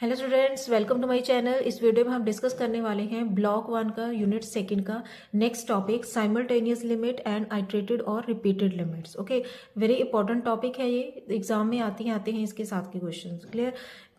Hello students, welcome to my channel. इस video में हम डिस्कस करने वाले हैं ब्लॉक 1 का यूनिट सेकंड का next topic simultaneous limit and iterated और repeated limits. Okay, very important topic है ये, एग्जाम में आते हैं इसके साथ के क्वेश्चंस। क्लियर।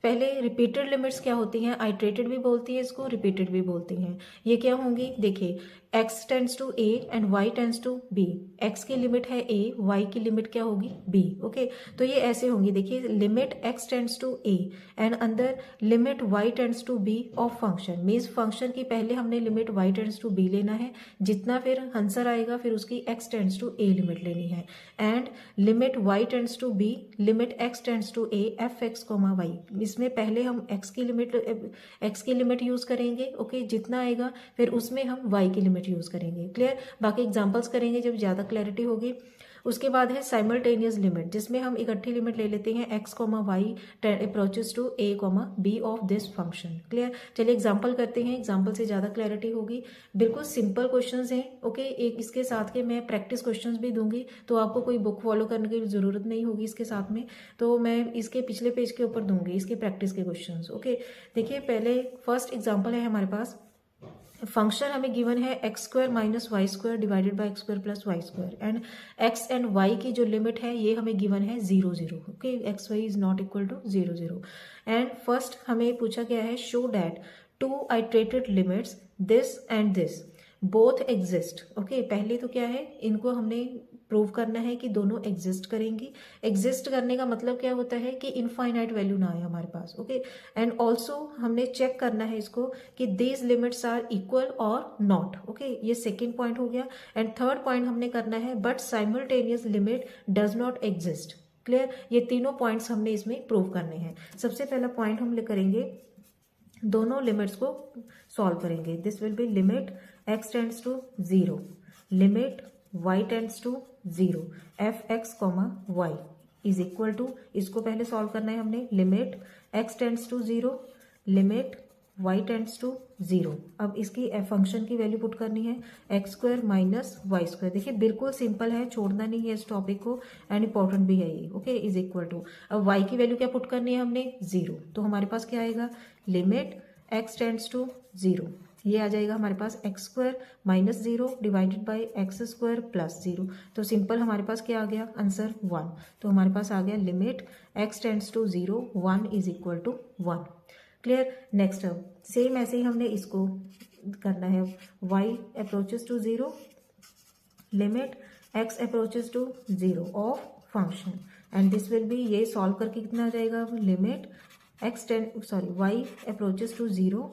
पहले रिपीटेड लिमिट्स क्या होती हैं, आइट्रेटेड भी बोलती है इसको, रिपीटेड भी बोलती हैं। ये क्या होंगी, देखिए x tends to a and y tends to b। x की लिमिट है a, y की लिमिट क्या होगी b। ओके, तो ये ऐसे होंगी, देखिए limit x tends to a and अंदर limit y tends to b of function. Means function की पहले हमने limit y tends to b लेना है, जितना फिर आंसर आएगा फिर उसकी x tends to a limit लेनी है। And limit y tends to b, limit x tends to a F X comma Y. इसमें पहले हम x की लिमिट यूज करेंगे। ओके, जितना आएगा फिर उसमें हम y की लिमिट यूज करेंगे। क्लियर। बाकी एग्जांपल्स करेंगे जब ज्यादा क्लैरिटी होगी। उसके बाद है साइमल्टेनियस लिमिट, जिसमें हम इकट्ठी लिमिट ले लेते हैं x comma Y approaches to a comma b of this function. Clear. चलिए एग्जांपल करते हैं, एग्जांपल से ज़्यादा क्लैरिटी होगी। बिल्कुल सिंपल क्वेश्चंस हैं। ओके, एक इसके साथ के मैं प्रैक्टिस क्वेश्चंस भी दूंगी, तो आपको कोई बुक फॉलो करने की जरूरत नहीं होगी इसके साथ में। तो मैं इसके पिछले पेज के ऊपर दूंगी इसके प्रैक्टिस के क्वेश्चन। ओके, देखिए पहले फर्स्ट एग्जाम्पल है हमारे पास। फंक्शन हमें गिवन है x square minus Y square divided by x square plus Y square and X and Y की जो लिमिट है ये हमें गिवन है 0 0। Okay, x Y is not equal to 0 0। And first हमें पूछा गया है show that two iterated limits this and this both exist. Okay, पहले तो क्या है, इनको हमने प्रूव करना है कि दोनों एग्जिस्ट करेंगी। एग्जिस्ट करने का मतलब क्या होता है कि इनफाइनाइट वैल्यू ना आए हमारे पास। ओके, एंड ऑल्सो हमने चेक करना है इसको कि दीज लिमिट्स आर इक्वल और नॉट। ओके, ये सेकेंड पॉइंट हो गया। एंड थर्ड पॉइंट हमने करना है but simultaneous limit does not exist. Clear. ये तीनों पॉइंट्स हमने इसमें प्रूव करने हैं। सबसे पहला पॉइंट हम करेंगे, दोनों लिमिट्स को सॉल्व करेंगे। This will be limit x tends to 0, limit y tends to 0 F x comma Y is equal to, इसको पहले सॉल्व करना है हमने, limit x tends to 0, limit y tends to 0। अब इसकी फंक्शन की वैल्यू पुट करनी है x square minus Y square. देखिए बिल्कुल सिंपल है, छोड़ना नहीं है इस टॉपिक को एंड इंपॉर्टेंट भी है ये। ओके, इज इक्वल टू, अब y की वैल्यू क्या पुट करनी है हमने 0, तो हमारे पास क्या आएगा, लिमिट x टेंड्स टू 0, ये आ जाएगा हमारे पास x square minus 0 divided by x square plus 0। तो सिंपल हमारे पास क्या आ गया आंसर 1। तो हमारे पास आ गया limit x tends to 0 1 is equal to 1। Clear. Next same ऐसे ही हमने इसको करना है, y approaches to 0, limit x approaches to 0 of function and this will be, ये सॉल्व करके कितना आ जाएगा, limit y approaches to 0,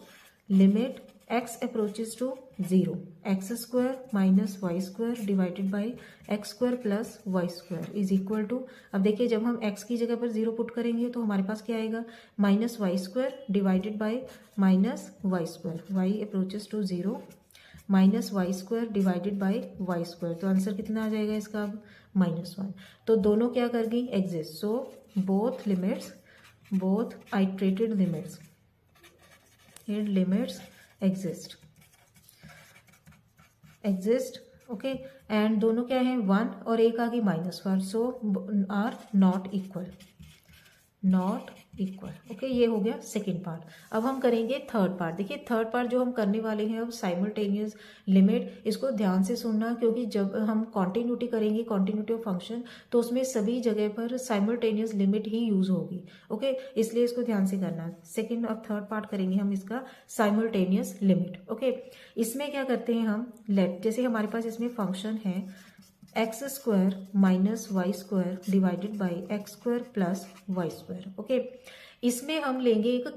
limit x approaches to 0 x square minus Y square divided by x square plus Y square is equal to, अब देखिए जब हम x की जगह पर 0 पुट करेंगे तो हमारे पास क्या आएगा, minus Y square divided by minus Y square, Y approaches to 0 minus Y square divided by Y square. तो आंसर कितना आ जाएगा इसका, अब -1। तो दोनों क्या कर गई, exist. So both limits, both iterated limits exist okay, and दोनों क्या है 1 और एक आ गई -1, सो आर नॉट इक्वल। ओके, ये हो गया सेकेंड पार्ट। अब हम करेंगे थर्ड पार्ट। देखिए थर्ड पार्ट जो हम करने वाले हैं अब साइमल्टेनियस लिमिट, इसको ध्यान से सुनना क्योंकि जब हम कॉन्टिन्यूटी करेंगे, कॉन्टिन्यूटी ऑफ फंक्शन, तो उसमें सभी जगह पर साइमल्टेनियस लिमिट ही यूज होगी। ओके, इसलिए इसको ध्यान से करना। सेकेंड और थर्ड पार्ट करेंगे हम इसका साइमल्टेनियस लिमिट। ओके, इसमें क्या करते हैं हम, लेट जैसे हमारे पास इसमें फंक्शन है x square minus Y square divided by x square plus Y square. Okay, इसमें हम लेंगे एक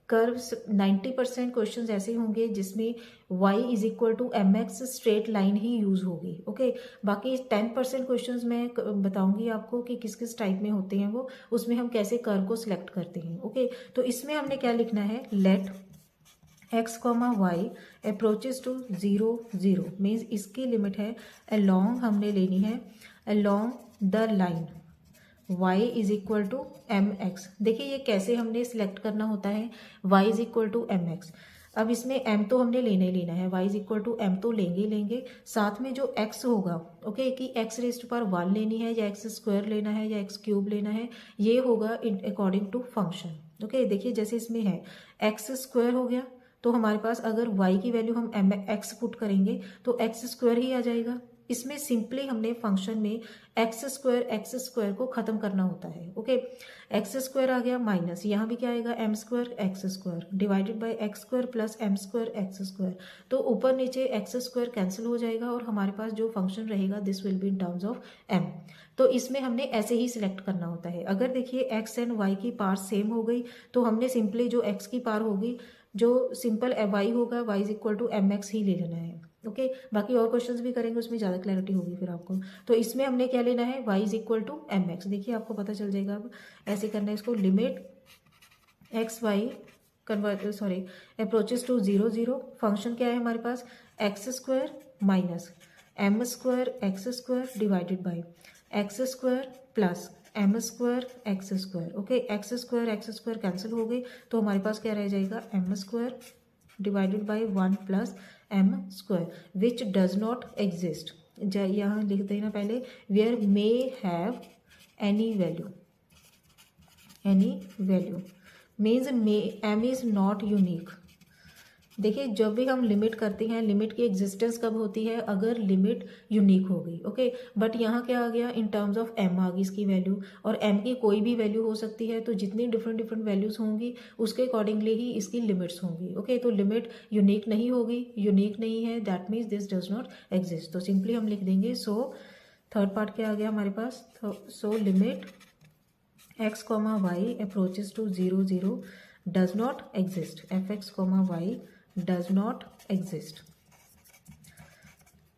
कर्व 90% क्वेश्चंस ऐसे होंगे जिसमें y is equal to M X straight line ही यूज होगी। ओके, बाकी 10% क्वेश्चंस मैं बताऊंगी आपको कि किस किस टाइप में होते हैं वो, उसमें हम कैसे कर्व को सिलेक्ट करते हैं। ओके, तो इसमें हमने क्या लिखना है, let x comma Y approaches to 0 0 means इसकी लिमिट है अलोंग, हमने लेनी है along the line y is equal to M X. देखिए ये कैसे हमने सिलेक्ट करना होता है, y is equal to M X. अब इसमें m तो हमने लेना ही लेना है, y is equal to m तो लेंगे, साथ में जो x होगा, ओके, कि x रेस्ट पर 1 लेनी है या x स्क्वायर लेना है या x क्यूब लेना है, ये होगा अकॉर्डिंग टू फंक्शन। ओके देखिए जैसे इसमें है एक्स स्क्वायर हो गया, तो हमारे पास अगर y की वैल्यू हम एम एक्स पुट करेंगे तो एक्स स्क्वायर ही आ जाएगा। इसमें सिंपली हमने फंक्शन में एक्स स्क्वायर को खत्म करना होता है। ओके एक्स स्क्वायर आ गया माइनस, यहाँ भी क्या आएगा M square x square divided by x square plus M square x square. तो ऊपर नीचे एक्स स्क्वायर कैंसिल हो जाएगा और हमारे पास जो फंक्शन रहेगा this will be in terms of M. तो इसमें हमने ऐसे ही सिलेक्ट करना होता है। अगर देखिए एक्स एंड वाई की पार सेम हो गई तो हमने सिंपली जो एक्स की पार होगी, जो सिंपल वाई होगा y is equal to M x ही ले लेना है। ओके बाकी और क्वेश्चंस भी करेंगे उसमें ज़्यादा क्लैरिटी होगी फिर आपको। तो इसमें हमने क्या लेना है Y is equal to M X. देखिए आपको पता चल जाएगा। अब ऐसे करना है इसको, limit x Y approaches to 0 0। Function क्या है हमारे पास x square minus m square x square divided by x square plus M square x square. Okay x square cancel हो गई तो हमारे पास क्या रह जाएगा m square divided by 1 plus M square which does not exist. यहाँ लिख देना पहले where may have any value means m is not unique. देखिए जब भी हम लिमिट करते हैं, लिमिट की एग्जिस्टेंस कब होती है अगर लिमिट यूनिक हो गई। ओके बट यहाँ क्या आ गया इन टर्म्स ऑफ एम आ गई इसकी वैल्यू, और एम की कोई भी वैल्यू हो सकती है। तो जितनी डिफरेंट वैल्यूज होंगी उसके अकॉर्डिंगली ही इसकी लिमिट्स होंगी। ओके तो लिमिट यूनिक नहीं होगी, यूनिक नहीं है that means this does not exist. तो सिंपली हम लिख देंगे सो थर्ड पार्ट क्या आ गया हमारे पास, so limit x comma Y approaches to 0 0 does not exist, f x comma y does not exist.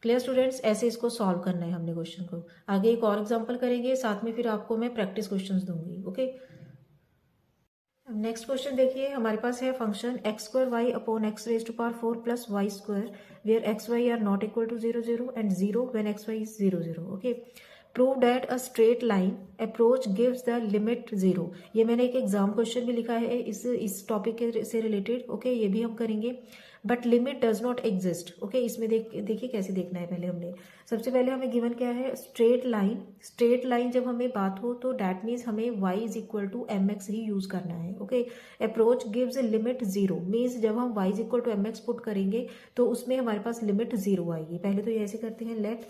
Clear students, ऐसे इसको सॉल्व करना है हमने क्वेश्चन को। आगे एक और एग्जांपल करेंगे, साथ में फिर आपको मैं प्रैक्टिस क्वेश्चंस दूंगी। ओके नेक्स्ट क्वेश्चन देखिए हमारे पास है function X square Y upon X raise to power 4 plus Y square where X Y are not equal to 0 0 and 0 when X Y is 0 0। Okay prove that a straight line approach gives the limit 0। ये मैंने एक exam question भी लिखा है इस topic के से related. Okay ये भी हम करेंगे but limit does not exist. Okay इसमें देखिए कैसे देखना है। पहले हमने सबसे पहले हमें गिवन क्या है स्ट्रेट लाइन जब हमें बात हो तो डैट मीन्स हमें y is equal to M x ही यूज करना है। Okay approach gives limit 0 means जब हम y is equal to M X put करेंगे तो उसमें हमारे पास लिमिट 0 आएगी। पहले तो ये ऐसे करते हैं, let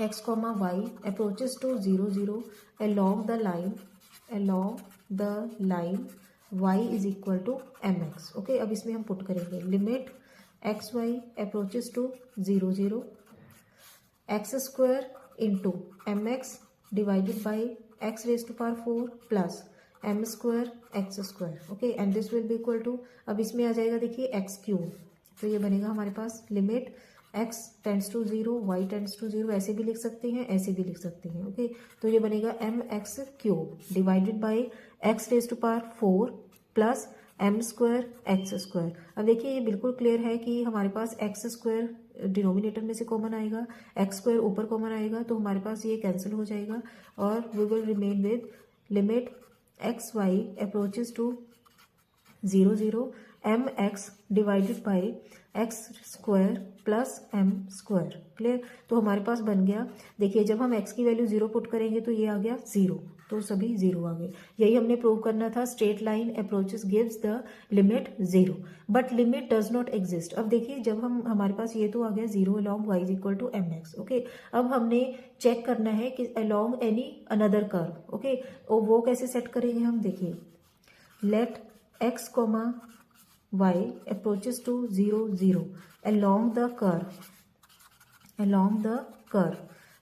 x comma Y approaches to 0 0 along the line y is equal to M x. Okay अब इसमें हम पुट करेंगे limit x Y approaches to 0 0 x square into M X divided by x raise to power 4 plus M square x square. Okay and this will be equal to, अब इसमें आ जाएगा देखिए x cube. तो ये बनेगा हमारे पास limit x tends to 0 y tends to 0, ऐसे भी लिख सकते हैं ऐसे भी लिख सकते हैं। ओके तो ये बनेगा M X cube divided by x raise to power 4 plus M square x square. अब देखिए ये बिल्कुल क्लियर है कि हमारे पास एक्स स्क्वायर डिनोमिनेटर में से कॉमन आएगा, एक्स स्क्वायर ऊपर कॉमन आएगा, तो हमारे पास ये कैंसिल हो जाएगा और we will remain with limit x Y approaches to 0 0 M X divided by x square plus M square. Clear, तो हमारे पास बन गया, देखिए जब हम x की वैल्यू 0 पुट करेंगे तो ये आ गया 0, तो सभी 0 आ गए। यही हमने प्रूव करना था, straight line approaches gives the limit 0 but limit does not exist. अब देखिए जब हम हमारे पास ये तो आ गया 0 along y is equal to M x. Okay अब हमने चेक करना है कि along any another curve. Okay और वो कैसे सेट करेंगे हम, देखिए let x comma y approaches to 0 0 along the curve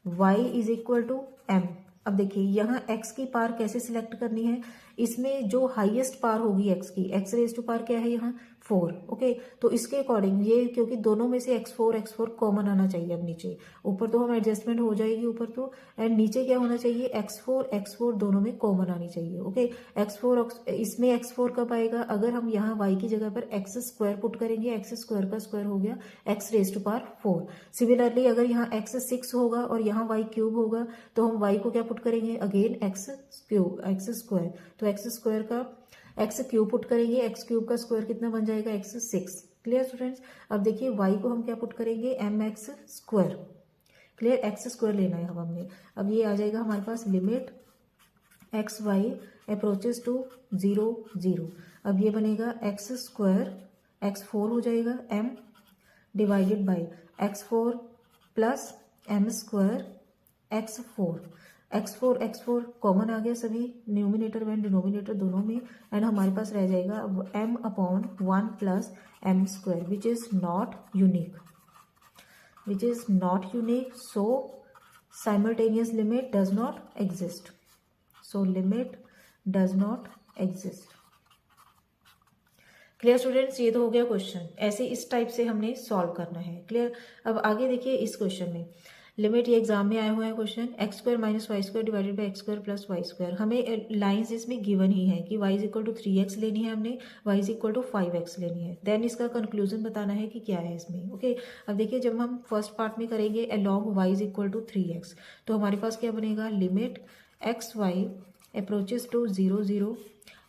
y is equal to m। अब देखिए यहाँ x की पार कैसे सिलेक्ट करनी है, इसमें जो हाईएस्ट पार होगी x की, x रेज टू पार क्या है यहाँ 4। ओके तो इसके अकॉर्डिंग ये, क्योंकि दोनों में से x4 कॉमन आना चाहिए। अब नीचे ऊपर तो हम एडजस्टमेंट हो जाएगी ऊपर तो, एंड नीचे क्या होना चाहिए x4 दोनों में कॉमन आनी चाहिए। ओके x4 इसमें x4 कब आएगा, अगर हम यहाँ y की जगह पर एक्स स्क्वायर पुट करेंगे, एक्स स्क्वायर का स्क्वायर हो गया x raise to power 4। Similarly अगर यहाँ x6 होगा और यहाँ y क्यूब होगा तो हम y को क्या पुट करेंगे, अगेन एक्स स्क्वायर, तो एक्स स्क्वायर का एक्स क्यूब पुट करेंगे, एक्स क्यूब का स्क्वायर कितना बन जाएगा x6। क्लियर स्टूडेंट्स, अब देखिए y को हम क्या पुट करेंगे, m x square. Clear, x square लेना है अब हमने। अब ये आ जाएगा हमारे पास limit x Y approaches to 0 0। अब ये बनेगा एक्स स्क्वायर, एक्स 4 हो जाएगा m divided by x 4 plus M square x 4। X four common आ गया सभी न्यूमिनेटर में डिनोमिनेटर दोनों में, एंड हमारे पास रह जाएगा अब M upon 1 plus M square which is not unique, so simultaneous limit does not exist, so limit does not exist. Clear students, ये तो हो गया क्वेश्चन, ऐसे इस टाइप से हमने सॉल्व करना है। क्लियर। अब आगे देखिए इस क्वेश्चन में लिमिट, ये एग्जाम में आया हुआ है question, x square minus Y square divided by x square plus Y square. हमें लाइंस इसमें गिवन ही है कि y is equal to 3x लेनी है, हमने y is equal to 5x लेनी है, देन इसका कंक्लूजन बताना है कि क्या है इसमें। ओके अब देखिए जब हम फर्स्ट पार्ट में करेंगे along y is equal to 3x, तो हमारे पास क्या बनेगा, limit x Y approaches to 0 0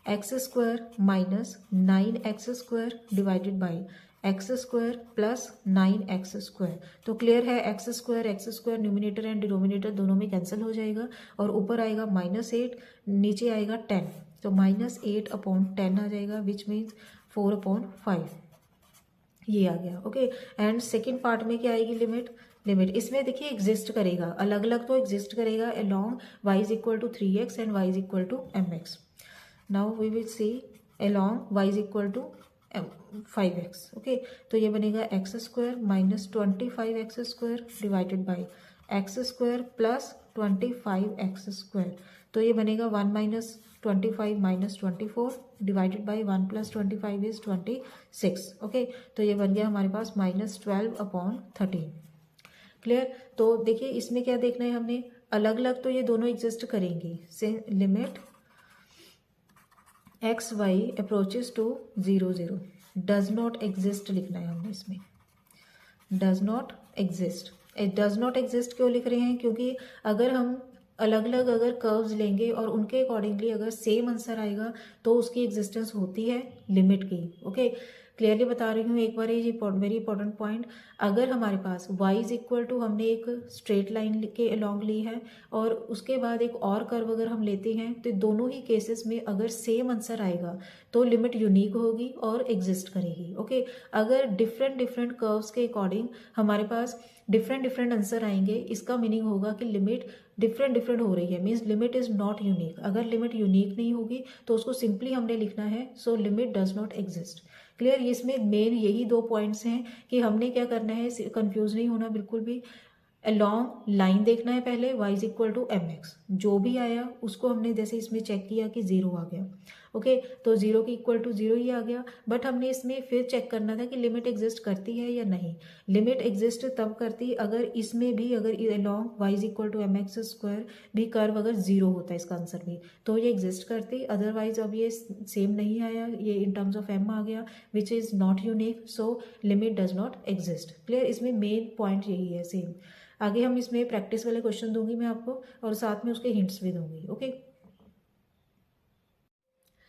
x square minus 9x square divided by x square plus 9x square. तो क्लियर है x square numerator and denominator दोनों में कैंसिल हो जाएगा, और ऊपर आएगा -8, नीचे आएगा 10, तो -8 अपॉन 10 आ जाएगा विच मीन्स 4/5, ये आ गया। ओके एंड सेकेंड पार्ट में क्या आएगी, लिमिट इसमें देखिए एग्जिस्ट करेगा, अलग अलग तो एग्जिस्ट करेगा along y is equal to 3x and y is equal to mx। Now we will see along y is equal to 5x। Okay तो ये बनेगा x square minus 25x square divided by x square plus 25x square. तो ये बनेगा 1 minus 25 minus 24 divided by 1 plus 25 is 26। Okay तो ये बन गया हमारे पास -12/13। क्लियर। तो देखिए इसमें क्या देखना है हमने, अलग अलग तो ये दोनों एग्जिस्ट करेंगी, से limit x Y approaches to 0 0 does not exist लिखना है हमने इसमें, does not exist. Does not exist क्यों लिख रहे हैं, क्योंकि अगर हम अलग अलग अगर कर्व्स लेंगे और उनके अकॉर्डिंगली अगर सेम आंसर आएगा तो उसकी एग्जिस्टेंस होती है लिमिट की। ओके क्लियरली बता रही हूँ एक बार, ये वेरी इंपॉर्टेंट पॉइंट। अगर हमारे पास y इज इक्वल टू हमने एक स्ट्रेट लाइन के अलोंग ली है और उसके बाद एक और कर्व अगर हम लेते हैं, तो दोनों ही केसेस में अगर सेम आंसर आएगा तो लिमिट यूनिक होगी और एग्जिस्ट करेगी। ओके अगर डिफरेंट कर्व्स के अकॉर्डिंग हमारे पास डिफरेंट आंसर आएंगे, इसका मीनिंग होगा कि लिमिट डिफरेंट हो रही है, means limit is not unique. अगर लिमिट यूनिक नहीं होगी तो उसको सिंपली हमने लिखना है सो limit does not exist. Clear. इसमें मेन यही 2 पॉइंट्स हैं कि हमने क्या करना है, कंफ्यूज नहीं होना बिल्कुल भी। अलोंग लाइन देखना है पहले, y is equal to mx, जो भी आया उसको हमने जैसे इसमें चेक किया कि 0 आ गया। ओके तो 0 की इक्वल टू 0 ही आ गया, बट हमने इसमें फिर चेक करना था कि लिमिट एग्जिस्ट करती है या नहीं। लिमिट एग्जिस्ट तब करती अगर इसमें भी अगर along y is equal to mx square भी कर्व अगर 0 होता है इसका आंसर भी, तो ये एग्जिस्ट करती। अदरवाइज अब ये सेम नहीं आया, ये इन टर्म्स ऑफ m आ गया विच is not unique, so limit does not exist. Clear. इसमें मेन पॉइंट यही है सेम। आगे हम इसमें प्रैक्टिस वाले क्वेश्चन दूंगी मैं आपको और साथ में उसके हिंट्स भी दूंगी। ओके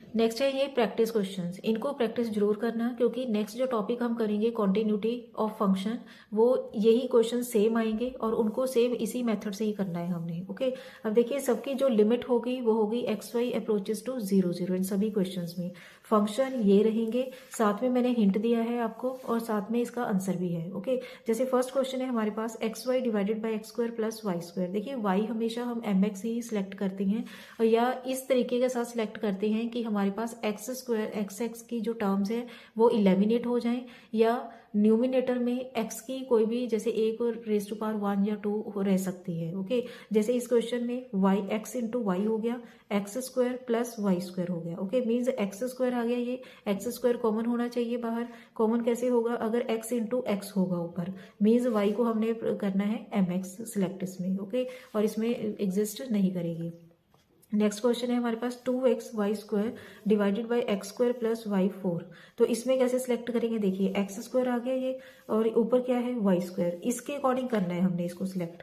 नेक्स्ट है ये प्रैक्टिस क्वेश्चंस, इनको प्रैक्टिस जरूर करना क्योंकि नेक्स्ट जो टॉपिक हम करेंगे कॉन्टिन्यूटी ऑफ फंक्शन, वो यही क्वेश्चन सेम आएंगे और उनको सेम इसी मेथड से ही करना है हमने। ओके अब देखिए सबकी जो लिमिट होगी वो होगी एक्स वाई अप्रोचेस टू 0 0 इन सभी क्वेश्चंस में। फंक्शन ये रहेंगे, साथ में मैंने हिंट दिया है आपको और साथ में इसका आंसर भी है। ओके जैसे फर्स्ट क्वेश्चन है हमारे पास x y divided by x square plus Y square. देखिए वाई हमेशा हम mx ही सिलेक्ट करते हैं और या इस तरीके के साथ सिलेक्ट करते हैं कि हमारे पास एक्स स्क्वायर एक्स की जो टर्म्स है वो इलेमिनेट हो जाएं, या न्यूमिनेटर में एक्स की कोई भी जैसे एक और रेज टू पावर 1 या 2 रह सकती है। ओके जैसे इस क्वेश्चन में वाई एक्स इंटू वाई हो गया, x square plus Y square हो गया। ओके मीन्स एक्स स्क्वायर आ गया, ये एक्स स्क्वायर कॉमन होना चाहिए बाहर। कॉमन कैसे होगा, अगर एक्स इंटू एक्स होगा ऊपर, मीन्स वाई को हमने करना है mx सिलेक्ट इसमें। ओके और इसमें एग्जिस्ट नहीं करेगी। नेक्स्ट क्वेश्चन है हमारे पास 2x y square divided by x square plus y 4। तो इसमें कैसे सिलेक्ट करेंगे, देखिए एक्स स्क्वायर आ गया ये और ऊपर क्या है वाई स्क्वायर, इसके अकॉर्डिंग करना है हमने इसको सिलेक्ट।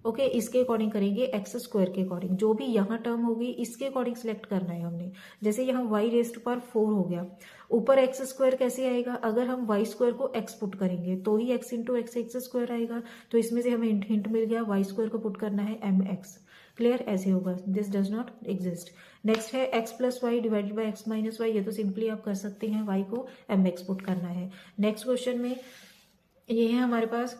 ओके इसके अकॉर्डिंग करेंगे, एक्स स्क्वायर के अकॉर्डिंग जो भी यहाँ टर्म होगी इसके अकॉर्डिंग सिलेक्ट करना है हमने। जैसे यहाँ वाई रेज टू पावर 4 हो गया, ऊपर एक्स स्क्वायर कैसे आएगा, अगर हम वाई स्क्वायर को एक्स पुट करेंगे तो ही एक्स इंटू एक्स स्क्वायर आएगा। तो इसमें से हमें हिंट मिल गया, वाई स्क्वायर को पुट करना है mx। क्लियर, ऐसे होगा, this does not exist. Next है x plus y divided by x minus y, ये तो सिंपली आप कर सकते हैं, y को mx पुट करना है। नेक्स्ट क्वेश्चन में ये है हमारे पास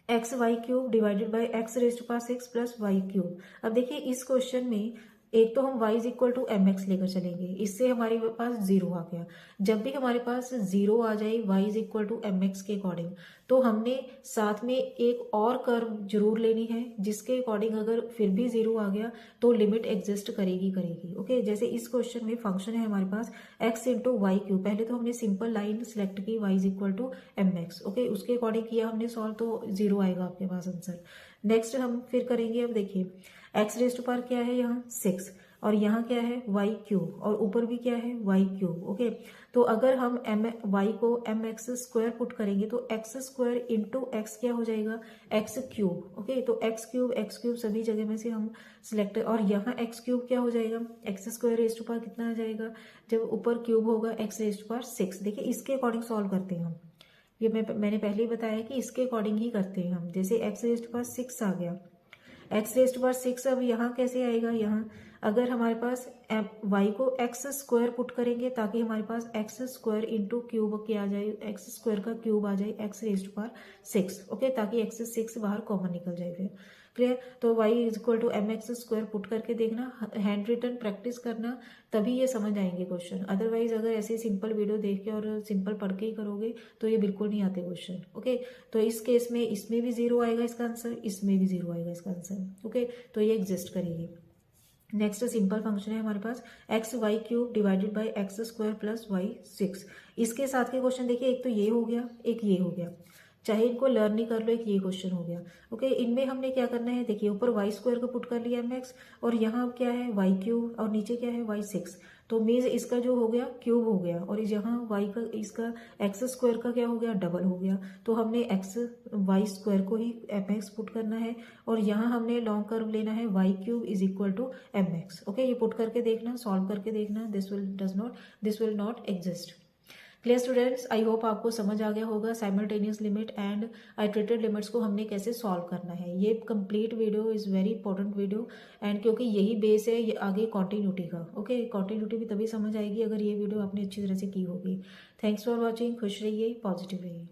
x y cube divided by x raise to power 6 plus y cube. अब देखिए इस क्वेश्चन में एक तो हम y is equal to M x लेकर चलेंगे, इससे हमारे पास जीरो आ गया। जब भी हमारे पास जीरो आ जाए y is equal to M x के अकॉर्डिंग, तो हमने साथ में एक और कर्व जरूर लेनी है जिसके अकॉर्डिंग अगर फिर भी जीरो आ गया तो लिमिट एग्जिस्ट करेगी करेगी। ओके, जैसे इस क्वेश्चन में फंक्शन है हमारे पास x इंटू वाई क्यूब। पहले तो हमने सिंपल लाइन सेलेक्ट की y is equal to M x. Okay, उसके अकॉर्डिंग किया हमने सॉल्व, तो जीरो आएगा आपके पास आंसर। नेक्स्ट हम फिर करेंगे, अब देखिए एक्स रेज टू पावर क्या है यहाँ 6, और यहाँ क्या है वाई क्यूब, और ऊपर भी क्या है वाई क्यूब। ओके, तो अगर हम वाई को एम एक्स स्क्वायर पुट करेंगे तो एक्स स्क्वायर इंटू एक्स क्या हो जाएगा एक्स क्यूब। ओके, तो एक्स क्यूब सभी जगह में से हम सिलेक्ट, और यहाँ एक्स क्यूब क्या हो जाएगा x square raise to power कितना आ जाएगा, जब ऊपर क्यूब होगा एक्स रेज टू पावर 6। देखिए इसके अकॉर्डिंग सॉल्व करते हैं हम, ये मैंने पहले ही बताया कि इसके अकॉर्डिंग ही करते हैं हम। जैसे एक्स रेज टू पावर 6 आ गया, एक्स रेज टू पावर 6, अब यहाँ कैसे आएगा, यहाँ अगर हमारे पास वाई को एक्स स्क्वायर पुट करेंगे ताकि हमारे पास एक्स स्क्वायर इंटू क्यूब क्या आ जाए, एक्स स्क्वायर का क्यूब आ जाए x raise to power 6। Okay, ताकि एक्स 6 बाहर कॉमन निकल जाए फिर। क्लियर, तो y is equal to M x square put करके देखना, हैंड रिटन प्रैक्टिस करना, तभी ये समझ आएंगे क्वेश्चन। अदरवाइज अगर ऐसे सिंपल वीडियो देख के और सिंपल पढ़ के ही करोगे तो ये बिल्कुल नहीं आते क्वेश्चन। ओके, तो इस केस में इसमें भी जीरो आएगा इसका आंसर, इसमें भी जीरो आएगा इसका आंसर। ओके, तो ये एग्जिस्ट करेगी। नेक्स्ट सिंपल फंक्शन है हमारे पास x y cube divided by x square plus y 6। इसके साथ के क्वेश्चन देखिए, एक तो ये हो गया, एक ये हो गया, चाहे इनको लर्न ही कर लो, एक ये क्वेश्चन हो गया। ओके, इनमें हमने क्या करना है, देखिए ऊपर वाई स्क्वायर को पुट कर लिया एम एक्स, और यहाँ क्या है वाई क्यूब, और नीचे क्या है वाई 6, तो मीन्स इसका जो हो गया क्यूब हो गया, और यहाँ वाई का इसका एक्स स्क्वायर का क्या हो गया डबल हो गया। तो हमने एक्स वाई स्क्वायर को ही एम एक्स पुट करना है, और यहाँ हमने लॉन्ग कर्व लेना है y cube is equal to M x. Okay, ये पुट करके देखना, सॉल्व करके देखना, this will not exist. Clear students, I hope आपको समझ आ गया होगा simultaneous limit and iterated limits को हमने कैसे सॉल्व करना है। ये complete video is very important video, and क्योंकि यही बेस है ये आगे कॉन्टिन्यूटी का। ओके, कॉन्टिन्यूटी भी तभी समझ आएगी अगर ये वीडियो आपने अच्छी तरह से की होगी। थैंक्स फॉर वॉचिंग, खुश रहिए, पॉजिटिव रहिए।